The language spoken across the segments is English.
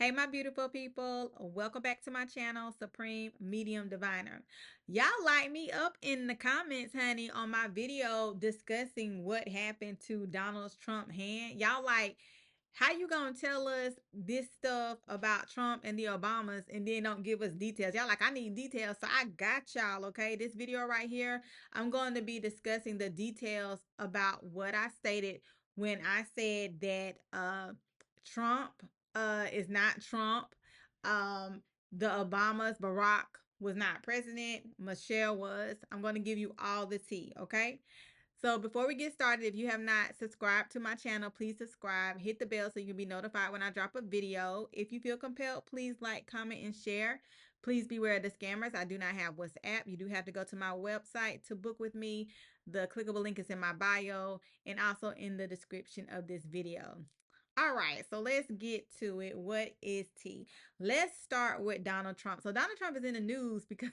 Hey, my beautiful people. Welcome back to my channel, Supreme Medium Diviner. Y'all light me up in the comments, honey, on my video discussing what happened to Donald Trump's hand. Y'all like, how you gonna tell us this stuff about Trump and the Obamas and then don't give us details? Y'all like, I need details, so I got y'all, okay? This video right here, I'm going to be discussing the details about what I stated when I said that Trump is not Trump. The Obamas, Barack was not president. Michelle was. I'm going to give you all the tea, okay? So before we get started, if you have not subscribed to my channel, please subscribe. Hit the bell so you can be notified when I drop a video. If you feel compelled, please like, comment, and share. Please beware of the scammers. I do not have WhatsApp. You do have to go to my website to book with me. The clickable link is in my bio and also in the description of this video. All right, so let's get to it. What is tea? Let's start with Donald Trump. So Donald Trump is in the news because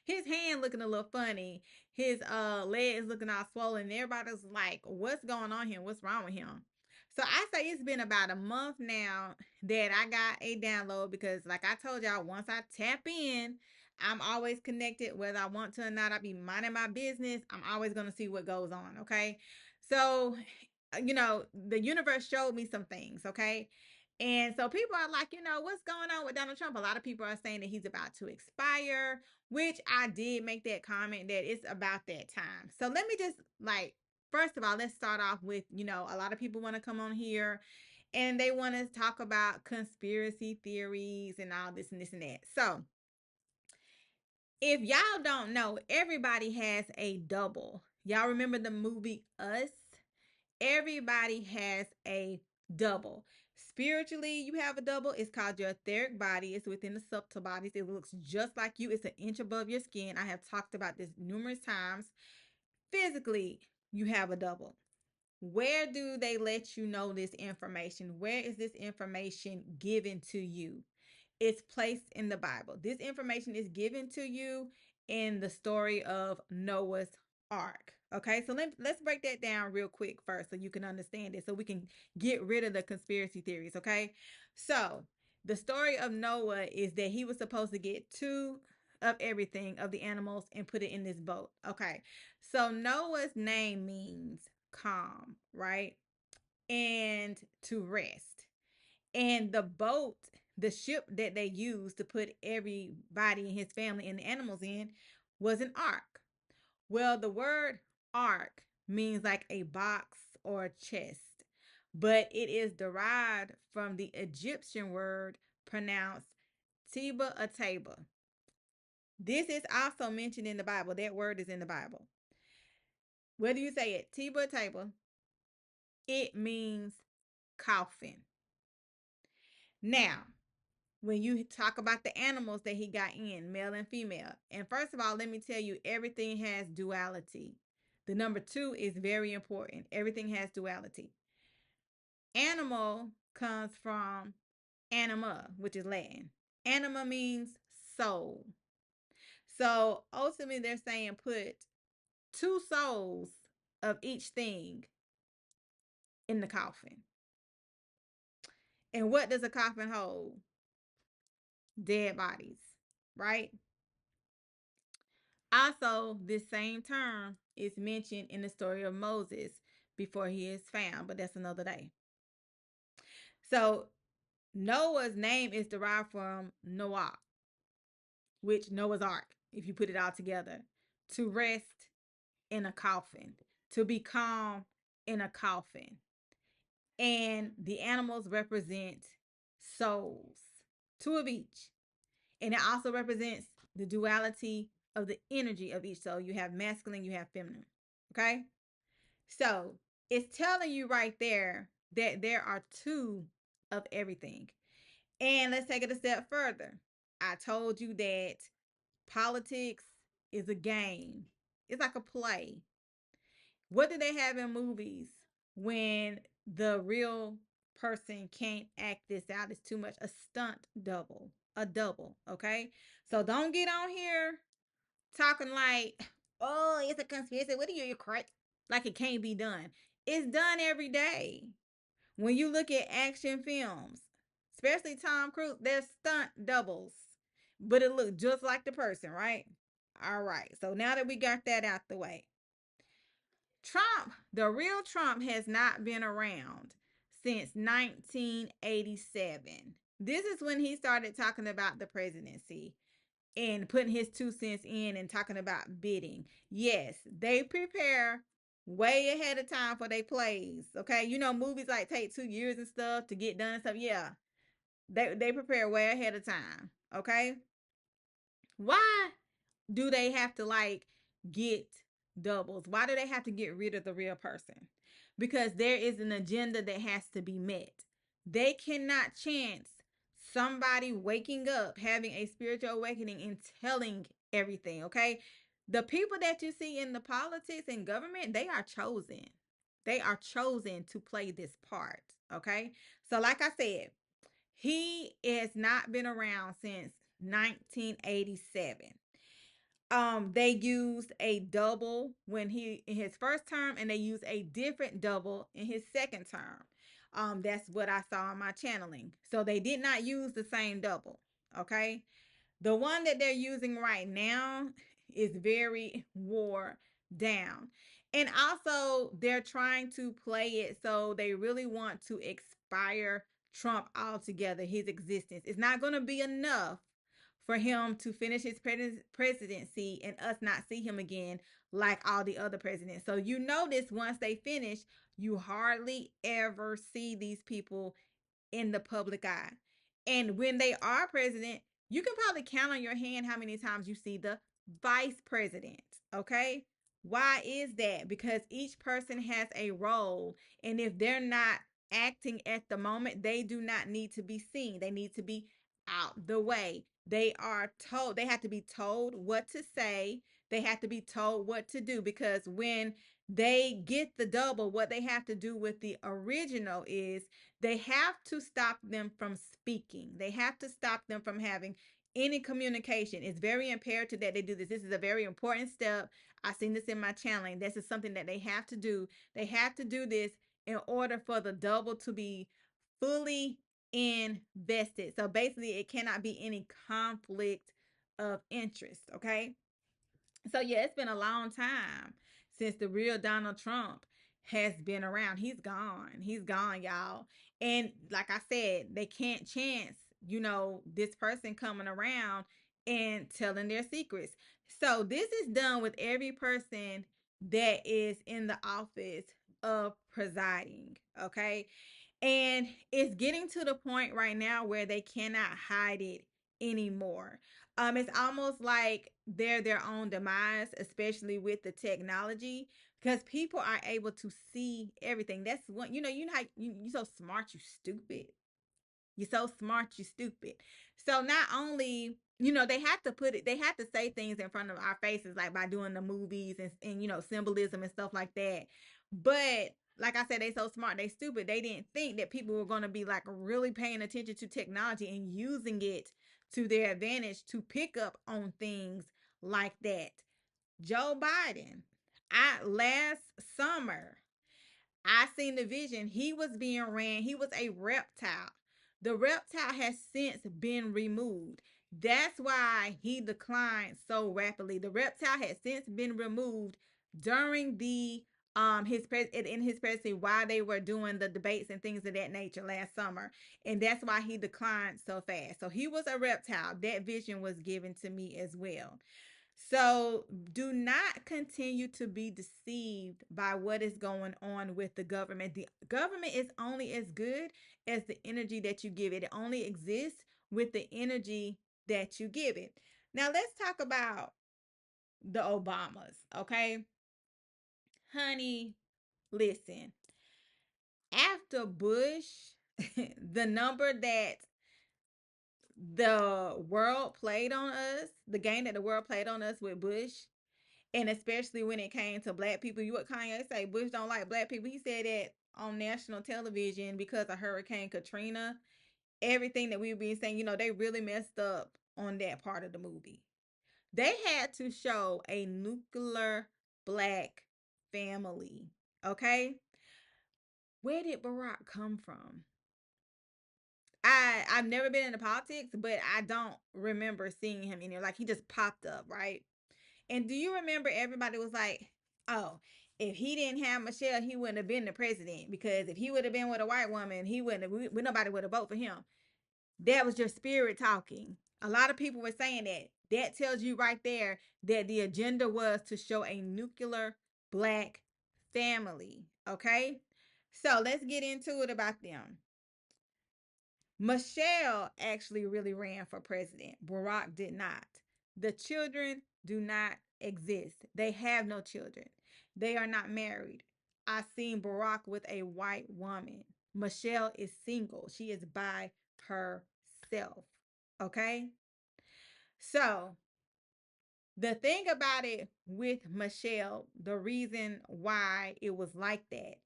his hand looking a little funny. His legs looking all swollen. Everybody's like, what's going on here? What's wrong with him? So I say it's been about a month now that I got a download because like I told y'all, once I tap in, I'm always connected whether I want to or not. I be minding my business. I'm always going to see what goes on, okay? So the universe showed me some things, okay? And so people are like, what's going on with Donald Trump? A lot of people are saying that he's about to expire, which I did make that comment that it's about that time. So let me just first of all, let's start off with, a lot of people want to come on here and they want to talk about conspiracy theories and all this and this and that. So if y'all don't know, everybody has a double. Y'all remember the movie Us? Everybody has a double. Spiritually, you have a double. It's called your etheric body. It's within the subtle bodies. It looks just like you. It's an inch above your skin. I have talked about this numerous times. Physically, you have a double. Where do they let you know this information? Where is this information given to you? It's placed in the Bible. This information is given to you in the story of Noah's Ark. Okay, so let's break that down real quick first so you can understand it, so we can get rid of the conspiracy theories. Okay, so the story of Noah is that he was supposed to get two of everything of the animals and put it in this boat. Okay, so Noah's name means calm, right? And to rest. And the boat, the ship that they used to put everybody in his family and the animals in, was an ark. Well, the word ark means like a box or a chest, but it is derived from the Egyptian word pronounced Tiba Ataba. This is also mentioned in the Bible. That word is in the Bible. Whether you say it Tiba Ataba, it means coffin. Now, when you talk about the animals that he got in, male and female. And first of all, let me tell you, everything has duality. The number two is very important. Everything has duality. Animal comes from anima, which is Latin. Anima means soul. So ultimately, they're saying put two souls of each thing in the coffin. And what does a coffin hold? Dead bodies, right? Also, this same term is mentioned in the story of Moses before he is found, but that's another day. So, Noah's name is derived from Noah, which Noah's Ark, if you put it all together, to rest in a coffin, to be calm in a coffin. And the animals represent souls, two of each. And it also represents the duality of the energy of each soul. You have masculine, you have feminine. Okay? So it's telling you right there that there are two of everything. And let's take it a step further. I told you that politics is a game, it's like a play. What do they have in movies when the real person can't act this out? It's too much. A stunt double, a double. Okay. So don't get on here talking like, oh, it's a conspiracy. What are you crazy? Like it can't be done. It's done every day. When you look at action films, especially Tom Cruise, they're stunt doubles, but it looked just like the person, right? All right. So now that we got that out the way, Trump, the real Trump, has not been around since 1987. This is when he started talking about the presidency and putting his 2 cents in and talking about bidding. Yes, they prepare way ahead of time for their plays. Okay, you know movies like take 2 years and stuff to get done and stuff. Yeah, they prepare way ahead of time. Okay, why do they have to like get doubles? Why do they have to get rid of the real person? Because there is an agenda that has to be met. They cannot chance somebody waking up, having a spiritual awakening, and telling everything, okay? The people that you see in the politics and government, they are chosen. They are chosen to play this part, okay? So, like I said, he has not been around since 1987. They used a double when he in his first term, and they used a different double in his second term. That's what I saw in my channeling. So they did not use the same double. Okay. The one that they're using right now is very wore down. And also, they're trying to play it so they really want to expire Trump altogether, his existence. It's not going to be enough for him to finish his presidency and us not see him again like all the other presidents. So you notice once they finish, you hardly ever see these people in the public eye. And when they are president, you can probably count on your hand how many times you see the vice president. Okay. Why is that? Because each person has a role. And if they're not acting at the moment, they do not need to be seen. They need to be out the way. They are told, they have to be told what to say. They have to be told what to do, because when they get the double, what they have to do with the original is they have to stop them from speaking. They have to stop them from having any communication. It's very imperative that they do this. This is a very important step. I've seen this in my channeling. This is something that they have to do. They have to do this in order for the double to be fully invested. So basically, it cannot be any conflict of interest. Okay. So yeah, it's been a long time since the real Donald Trump has been around. He's gone. He's gone, y'all. And like I said, they can't chance, this person coming around and telling their secrets. So this is done with every person that is in the office of presiding, okay? And it's getting to the point right now where they cannot hide it anymore. It's almost like they're their own demise, especially with the technology, because people are able to see everything. That's one, how you so smart, you stupid. You're so smart, you stupid. So not only, they have to put it, they have to say things in front of our faces, like by doing the movies and symbolism and stuff like that. But like I said, they so smart, they stupid. They didn't think that people were going to be like really paying attention to technology and using it to their advantage to pick up on things like that. Joe Biden, last summer, I seen the vision. He was being ran. He was a reptile. The reptile has since been removed. That's why he declined so rapidly. The reptile has since been removed during the in his presidency while they were doing the debates and things of that nature last summer, and that's why he declined so fast. So he was a reptile. That vision was given to me as well. So do not continue to be deceived by what is going on with the government. The government is only as good as the energy that you give it. It only exists with the energy that you give it. Now let's talk about the Obamas, okay? Honey, listen. After Bush, the number that the world played on us, the game that the world played on us with Bush, and especially when it came to black people, you what Kanye say? Bush don't like black people. He said that on national television because of Hurricane Katrina. Everything that we've been saying, they really messed up on that part of the movie. They had to show a nuclear black family. Okay? Where did Barack come from? I've never been into politics, but I don't remember seeing him in there. Like he just popped up, right? And do you remember everybody was like, "Oh, if he didn't have Michelle, he wouldn't have been the president because if he would have been with a white woman, he wouldn't have, nobody would have voted for him." That was your spirit talking. A lot of people were saying that. That tells you right there that the agenda was to show a nuclear black family. Okay? So let's get into it about them. Michelle actually really ran for president. Barack did not. The children do not exist. They have no children. They are not married. I seen Barack with a white woman. Michelle is single. She is by herself. Okay? So, the thing about it with Michelle, the reason why it was like that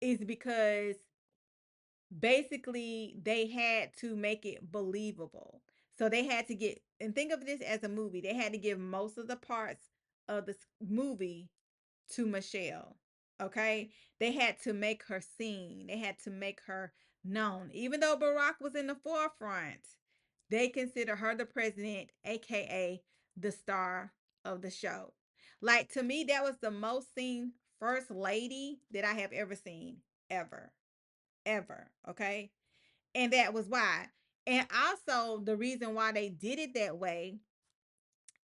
is because basically they had to make it believable. So they had to get, and think of this as a movie, they had to give most of the parts of the movie to Michelle. Okay? They had to make her seen. They had to make her known. Even though Barack was in the forefront, they consider her the president, aka the star of the show. Like to me, that was the most seen first lady that I have ever seen, ever, ever. Okay. And that was why. And also, the reason why they did it that way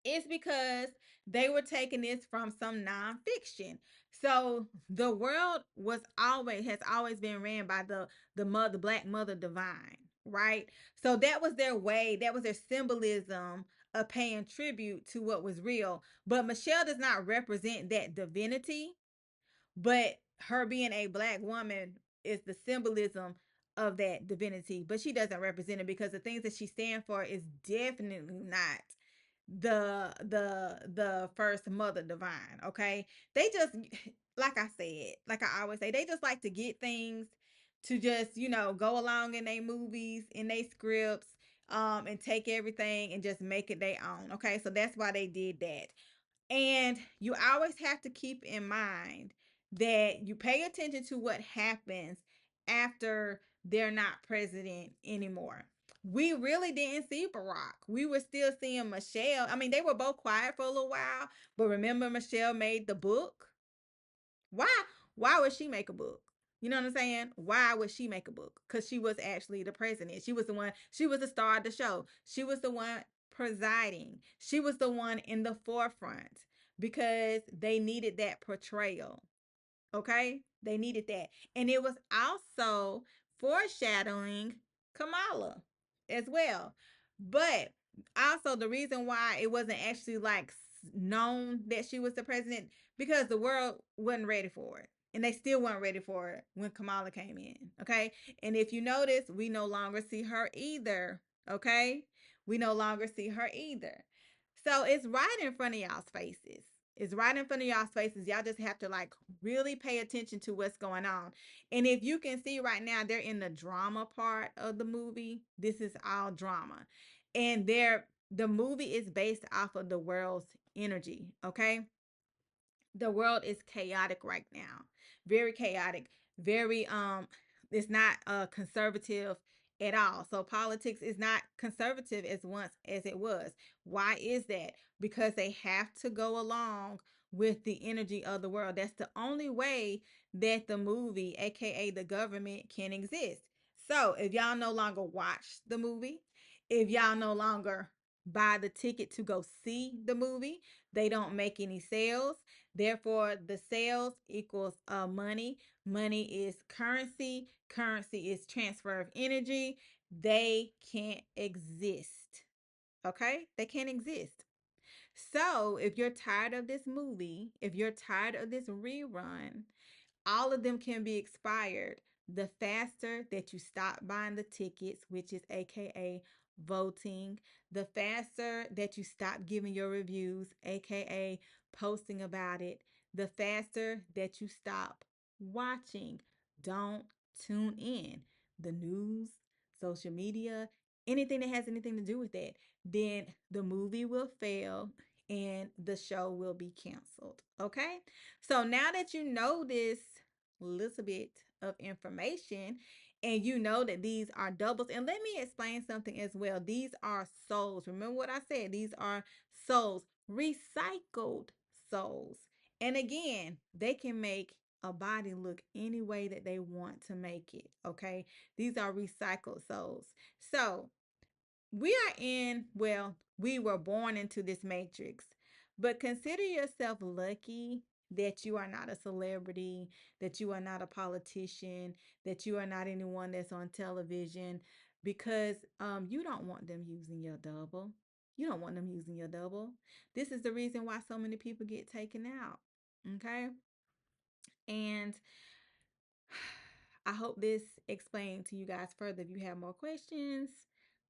is because they were taking this from some nonfiction. So the world was always has always been ran by the mother, black mother divine, right? So that was their way, that was their symbolism of paying tribute to what was real. But Michelle does not represent that divinity, but her being a black woman is the symbolism of that divinity, but she doesn't represent it because the things that she stands for is definitely not the first mother divine. Okay, they just, like I said, like I always say, they just like to get things to just, go along in their movies, in their scripts, and take everything and just make it their own. Okay, so that's why they did that. And you always have to keep in mind that you pay attention to what happens after they're not president anymore. We really didn't see Barack. We were still seeing Michelle. I mean, they were both quiet for a little while, but remember Michelle made the book? Why? Why would she make a book? You know what I'm saying? Why would she make a book? Because she was actually the president. She was the one, she was the star of the show. She was the one presiding. She was the one in the forefront because they needed that portrayal. Okay? They needed that. And it was also foreshadowing Kamala as well. But also the reason why it wasn't actually like known that she was the president because the world wasn't ready for it. And they still weren't ready for it when Kamala came in. Okay? And if you notice, we no longer see her either. Okay? We no longer see her either. So it's right in front of y'all's faces. It's right in front of y'all's faces. Y'all just have to like really pay attention to what's going on. And if you can see right now, they're in the drama part of the movie. This is all drama. And the movie is based off of the world's energy. Okay. The world is chaotic right now, very chaotic, very it's not conservative at all. So politics is not conservative as once as it was. Why is that? Because they have to go along with the energy of the world. That's the only way that the movie, aka the government, can exist. So if y'all no longer watch the movie, if y'all no longer buy the ticket to go see the movie, they don't make any sales. Therefore, the sales equals money. Money is currency. Currency is transfer of energy. They can't exist. Okay? They can't exist. So, if you're tired of this movie, if you're tired of this rerun, all of them can be expired. The faster that you stop buying the tickets, which is AKA voting, the faster that you stop giving your reviews, AKA posting about it, the faster that you stop watching. Don't tune in. The news, social media, anything that has anything to do with that, then the movie will fail and the show will be canceled. Okay? So now that you know this little bit of information, And you know that these are doubles. And let me explain something as well. These are souls. Remember what I said? These are souls, recycled souls. And again, they can make a body look any way that they want to make it. Okay. These are recycled souls. So we are in, well, we were born into this matrix, but consider yourself lucky that you are not a celebrity, that you are not a politician, that you are not anyone that's on television, because you don't want them using your double. You don't want them using your double. This is the reason why so many people get taken out. Okay. And I hope this explained to you guys further. If you have more questions,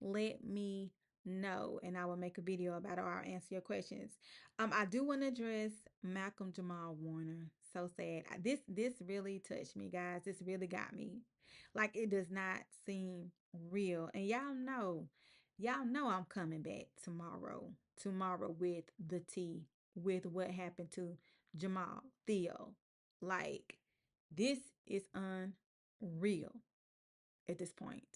let me know and I will make a video about it, or I'll answer your questions. I do want to address Malcolm Jamal Warner. So sad. This really touched me, guys. This really got me. Like, it does not seem real. And y'all know I'm coming back tomorrow. Tomorrow with the tea, with what happened to Jamal Theo. Like, this is unreal at this point.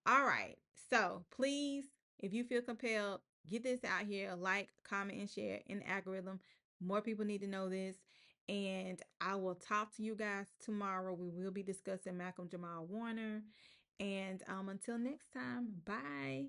All right. So please, if you feel compelled, get this out here. Like, comment, and share in the algorithm. More people need to know this. And I will talk to you guys tomorrow. We will be discussing Malcolm Jamal Warner. And until next time, bye.